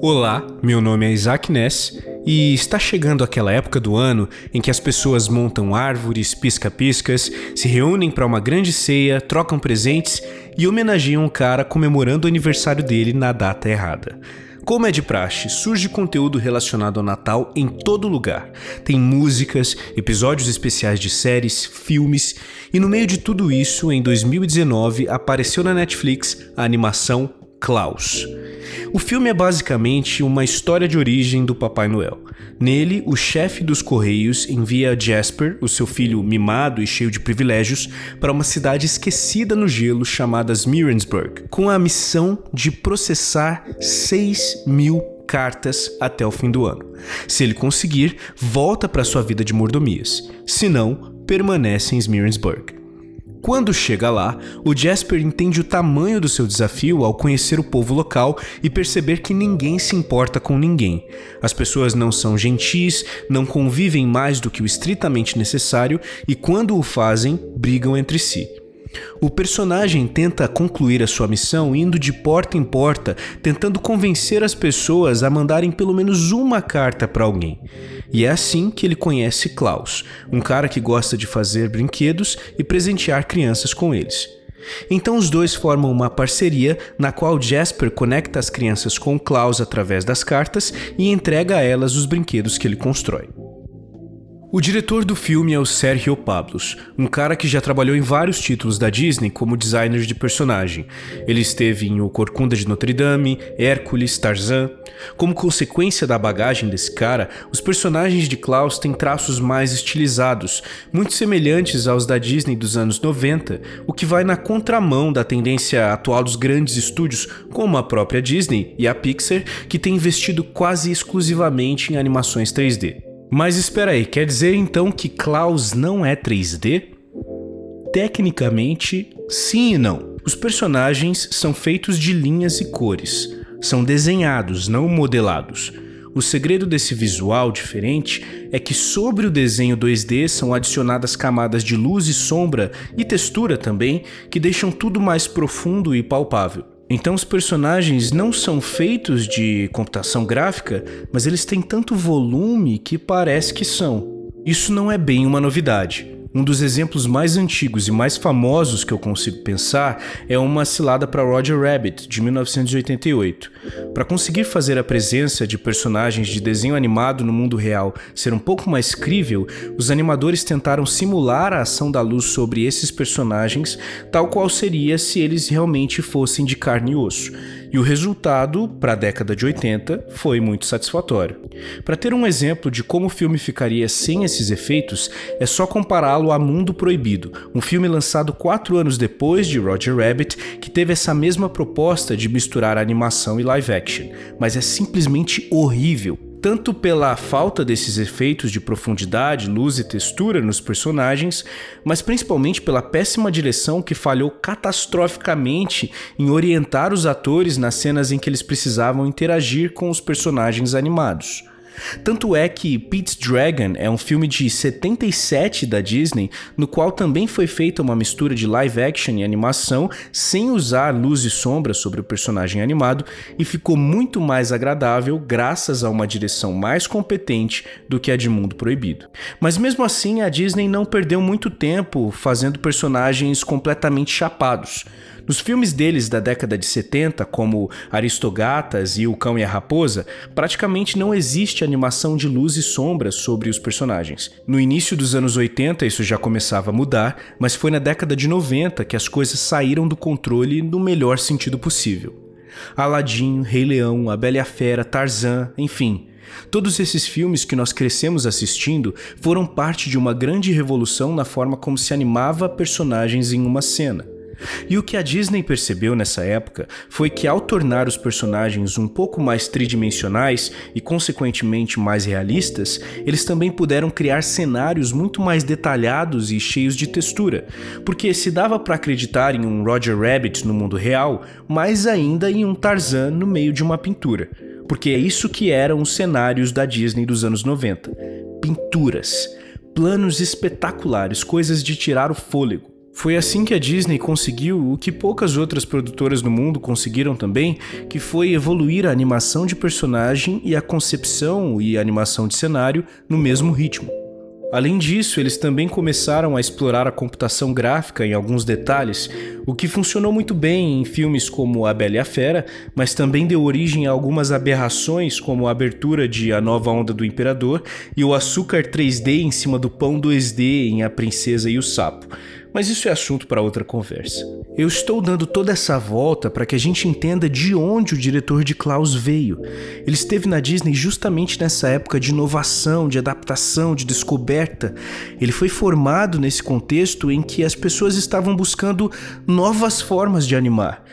Olá, meu nome é Isaac Ness e está chegando aquela época do ano em que as pessoas montam árvores, pisca-piscas, se reúnem para uma grande ceia, trocam presentes e homenageiam um cara comemorando o aniversário dele na data errada. Como é de praxe, surge conteúdo relacionado ao Natal em todo lugar. Tem músicas, episódios especiais de séries, filmes e no meio de tudo isso, em 2019, apareceu na Netflix a animação Klaus. O filme é basicamente uma história de origem do Papai Noel. Nele, o chefe dos Correios envia Jasper, o seu filho mimado e cheio de privilégios, para uma cidade esquecida no gelo chamada Smearensburg, com a missão de processar 6.000 cartas até o fim do ano. Se ele conseguir, volta para sua vida de mordomias. Se não, permanece em Smearensburg. Quando chega lá, o Jasper entende o tamanho do seu desafio ao conhecer o povo local e perceber que ninguém se importa com ninguém. As pessoas não são gentis, não convivem mais do que o estritamente necessário e, quando o fazem, brigam entre si. O personagem tenta concluir a sua missão indo de porta em porta, tentando convencer as pessoas a mandarem pelo menos uma carta para alguém. E é assim que ele conhece Klaus, um cara que gosta de fazer brinquedos e presentear crianças com eles. Então os dois formam uma parceria na qual Jasper conecta as crianças com Klaus através das cartas e entrega a elas os brinquedos que ele constrói. O diretor do filme é o Sergio Pablos, um cara que já trabalhou em vários títulos da Disney como designer de personagem. Ele esteve em O Corcunda de Notre Dame, Hércules, Tarzan. Como consequência da bagagem desse cara, os personagens de Klaus têm traços mais estilizados, muito semelhantes aos da Disney dos anos 90, o que vai na contramão da tendência atual dos grandes estúdios, como a própria Disney e a Pixar, que têm investido quase exclusivamente em animações 3D. Mas espera aí, quer dizer então que Klaus não é 3D? Tecnicamente, sim e não. Os personagens são feitos de linhas e cores. São desenhados, não modelados. O segredo desse visual diferente é que sobre o desenho 2D são adicionadas camadas de luz e sombra e textura também, que deixam tudo mais profundo e palpável. Então os personagens não são feitos de computação gráfica, mas eles têm tanto volume que parece que são. Isso não é bem uma novidade. Um dos exemplos mais antigos e mais famosos que eu consigo pensar é Uma Cilada para Roger Rabbit, de 1988. Para conseguir fazer a presença de personagens de desenho animado no mundo real ser um pouco mais crível, os animadores tentaram simular a ação da luz sobre esses personagens, tal qual seria se eles realmente fossem de carne e osso. E o resultado, para a década de 80, foi muito satisfatório. Para ter um exemplo de como o filme ficaria sem esses efeitos, é só compará-lo a Mundo Proibido, um filme lançado 4 anos depois de Roger Rabbit, que teve essa mesma proposta de misturar animação e live action, mas é simplesmente horrível. Tanto pela falta desses efeitos de profundidade, luz e textura nos personagens, mas principalmente pela péssima direção que falhou catastroficamente em orientar os atores nas cenas em que eles precisavam interagir com os personagens animados. Tanto é que Pete's Dragon é um filme de 77 da Disney, no qual também foi feita uma mistura de live action e animação sem usar luz e sombra sobre o personagem animado e ficou muito mais agradável graças a uma direção mais competente do que a de Mundo Proibido. Mas mesmo assim a Disney não perdeu muito tempo fazendo personagens completamente chapados. Nos filmes deles da década de 70, como Aristogatas e O Cão e a Raposa, praticamente não existe animação de luz e sombra sobre os personagens. No início dos anos 80 isso já começava a mudar, mas foi na década de 90 que as coisas saíram do controle no melhor sentido possível. Aladdin, Rei Leão, A Bela e a Fera, Tarzan, enfim. Todos esses filmes que nós crescemos assistindo foram parte de uma grande revolução na forma como se animava personagens em uma cena. E o que a Disney percebeu nessa época foi que ao tornar os personagens um pouco mais tridimensionais e consequentemente mais realistas, eles também puderam criar cenários muito mais detalhados e cheios de textura, porque se dava para acreditar em um Roger Rabbit no mundo real, mais ainda em um Tarzan no meio de uma pintura, porque é isso que eram os cenários da Disney dos anos 90, pinturas, planos espetaculares, coisas de tirar o fôlego. Foi assim que a Disney conseguiu o que poucas outras produtoras no mundo conseguiram também, que foi evoluir a animação de personagem e a concepção e animação de cenário no mesmo ritmo. Além disso, eles também começaram a explorar a computação gráfica em alguns detalhes, o que funcionou muito bem em filmes como A Bela e a Fera, mas também deu origem a algumas aberrações como a abertura de A Nova Onda do Imperador e o açúcar 3D em cima do pão 2D em A Princesa e o Sapo. Mas isso é assunto para outra conversa. Eu estou dando toda essa volta para que a gente entenda de onde o diretor de Klaus veio. Ele esteve na Disney justamente nessa época de inovação, de adaptação, de descoberta. Ele foi formado nesse contexto em que as pessoas estavam buscando novas formas de animar.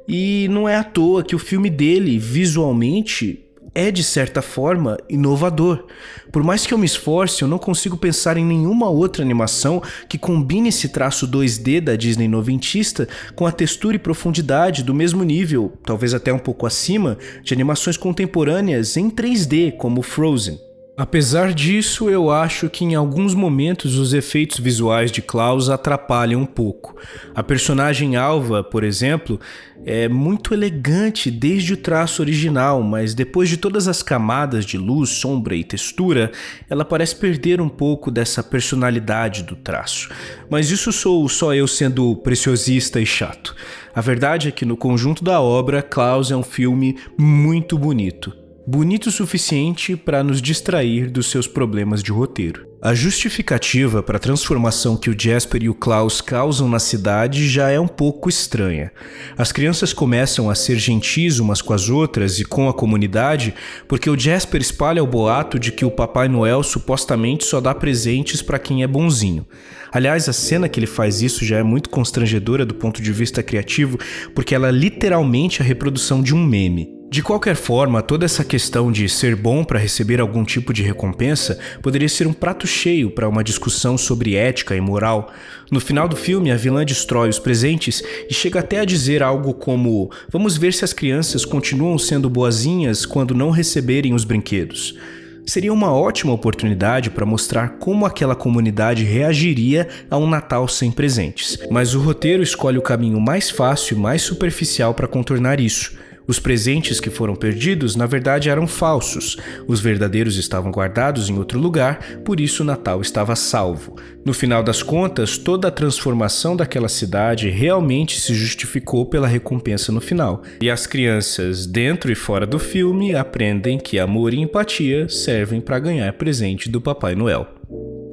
E não é à toa que o filme dele, visualmente, é, de certa forma, inovador. Por mais que eu me esforce, eu não consigo pensar em nenhuma outra animação que combine esse traço 2D da Disney noventista com a textura e profundidade do mesmo nível, talvez até um pouco acima, de animações contemporâneas em 3D, como Frozen. Apesar disso, eu acho que em alguns momentos os efeitos visuais de Klaus atrapalham um pouco. A personagem Alva, por exemplo, é muito elegante desde o traço original, mas depois de todas as camadas de luz, sombra e textura, ela parece perder um pouco dessa personalidade do traço. Mas isso sou só eu sendo preciosista e chato. A verdade é que no conjunto da obra, Klaus é um filme muito bonito. Bonito o suficiente para nos distrair dos seus problemas de roteiro. A justificativa para a transformação que o Jasper e o Klaus causam na cidade já é um pouco estranha. As crianças começam a ser gentis umas com as outras e com a comunidade porque o Jasper espalha o boato de que o Papai Noel supostamente só dá presentes para quem é bonzinho. Aliás, a cena que ele faz isso já é muito constrangedora do ponto de vista criativo, porque ela é literalmente a reprodução de um meme. De qualquer forma, toda essa questão de ser bom para receber algum tipo de recompensa poderia ser um prato cheio para uma discussão sobre ética e moral. No final do filme, a vilã destrói os presentes e chega até a dizer algo como: "Vamos ver se as crianças continuam sendo boazinhas quando não receberem os brinquedos." Seria uma ótima oportunidade para mostrar como aquela comunidade reagiria a um Natal sem presentes. Mas o roteiro escolhe o caminho mais fácil e mais superficial para contornar isso. Os presentes que foram perdidos, na verdade, eram falsos. Os verdadeiros estavam guardados em outro lugar, por isso o Natal estava salvo. No final das contas, toda a transformação daquela cidade realmente se justificou pela recompensa no final. E as crianças, dentro e fora do filme, aprendem que amor e empatia servem para ganhar presente do Papai Noel.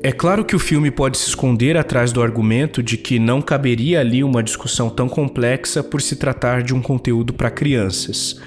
É claro que o filme pode se esconder atrás do argumento de que não caberia ali uma discussão tão complexa por se tratar de um conteúdo para crianças.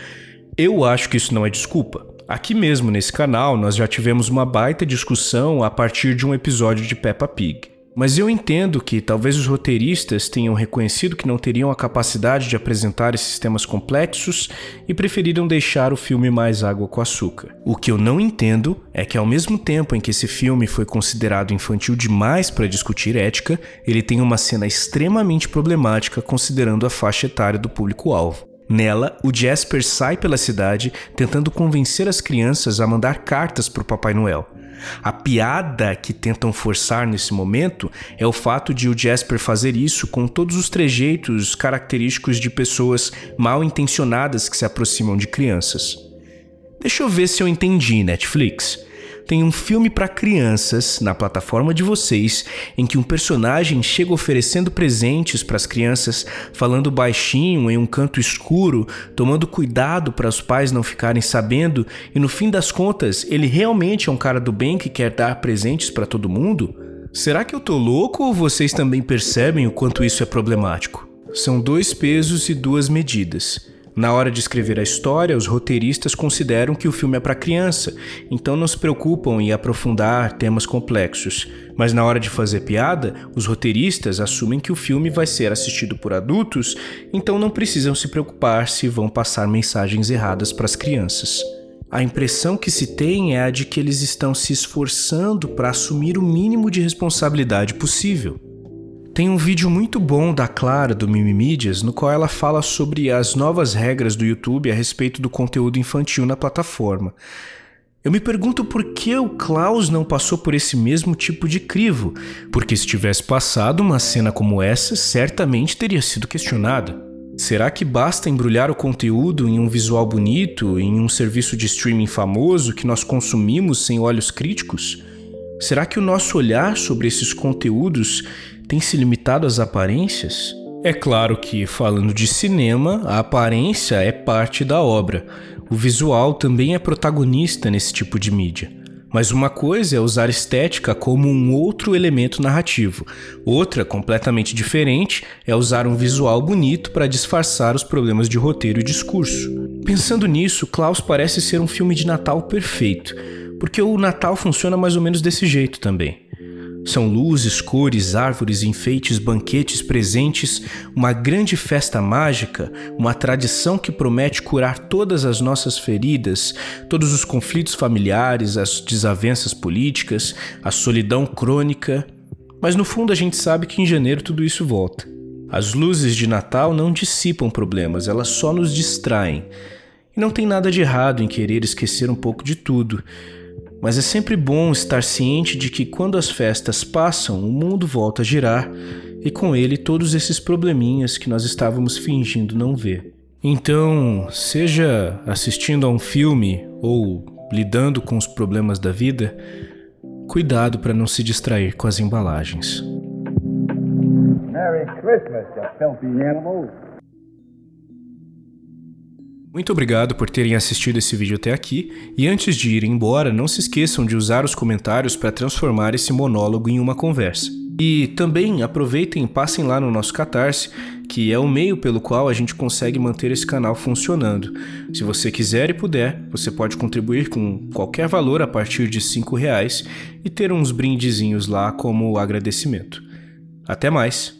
Eu acho que isso não é desculpa. Aqui mesmo nesse canal nós já tivemos uma baita discussão a partir de um episódio de Peppa Pig. Mas eu entendo que talvez os roteiristas tenham reconhecido que não teriam a capacidade de apresentar esses temas complexos e preferiram deixar o filme mais água com açúcar. O que eu não entendo é que ao mesmo tempo em que esse filme foi considerado infantil demais para discutir ética, ele tem uma cena extremamente problemática considerando a faixa etária do público-alvo. Nela, o Jasper sai pela cidade tentando convencer as crianças a mandar cartas para o Papai Noel. A piada que tentam forçar nesse momento é o fato de o Jasper fazer isso com todos os trejeitos característicos de pessoas mal intencionadas que se aproximam de crianças. Deixa eu ver se eu entendi, Netflix. Tem um filme para crianças na plataforma de vocês em que um personagem chega oferecendo presentes para as crianças, falando baixinho em um canto escuro, tomando cuidado para os pais não ficarem sabendo, e no fim das contas ele realmente é um cara do bem que quer dar presentes para todo mundo? Será que eu tô louco ou vocês também percebem o quanto isso é problemático? São 2 pesos e 2 medidas. Na hora de escrever a história, os roteiristas consideram que o filme é para criança, então não se preocupam em aprofundar temas complexos. Mas na hora de fazer piada, os roteiristas assumem que o filme vai ser assistido por adultos, então não precisam se preocupar se vão passar mensagens erradas para as crianças. A impressão que se tem é a de que eles estão se esforçando para assumir o mínimo de responsabilidade possível. Tem um vídeo muito bom da Clara do Mimimídias, no qual ela fala sobre as novas regras do YouTube a respeito do conteúdo infantil na plataforma. Eu me pergunto por que o Klaus não passou por esse mesmo tipo de crivo, porque se tivesse passado, uma cena como essa certamente teria sido questionada. Será que basta embrulhar o conteúdo em um visual bonito, em um serviço de streaming famoso que nós consumimos sem olhos críticos? Será que o nosso olhar sobre esses conteúdos tem se limitado às aparências? É claro que, falando de cinema, a aparência é parte da obra. O visual também é protagonista nesse tipo de mídia. Mas uma coisa é usar estética como um outro elemento narrativo. Outra, completamente diferente, é usar um visual bonito para disfarçar os problemas de roteiro e discurso. Pensando nisso, Klaus parece ser um filme de Natal perfeito, porque o Natal funciona mais ou menos desse jeito também. São luzes, cores, árvores, enfeites, banquetes, presentes, uma grande festa mágica, uma tradição que promete curar todas as nossas feridas, todos os conflitos familiares, as desavenças políticas, a solidão crônica. Mas no fundo a gente sabe que em janeiro tudo isso volta. As luzes de Natal não dissipam problemas, elas só nos distraem. E não tem nada de errado em querer esquecer um pouco de tudo. Mas é sempre bom estar ciente de que quando as festas passam, o mundo volta a girar e com ele todos esses probleminhas que nós estávamos fingindo não ver. Então, seja assistindo a um filme ou lidando com os problemas da vida, cuidado para não se distrair com as embalagens. Merry Christmas, you filthy animals. Muito obrigado por terem assistido esse vídeo até aqui, e antes de ir embora, não se esqueçam de usar os comentários para transformar esse monólogo em uma conversa. E também aproveitem e passem lá no nosso Catarse, que é o meio pelo qual a gente consegue manter esse canal funcionando. Se você quiser e puder, você pode contribuir com qualquer valor a partir de R$5 e ter uns brindezinhos lá como agradecimento. Até mais!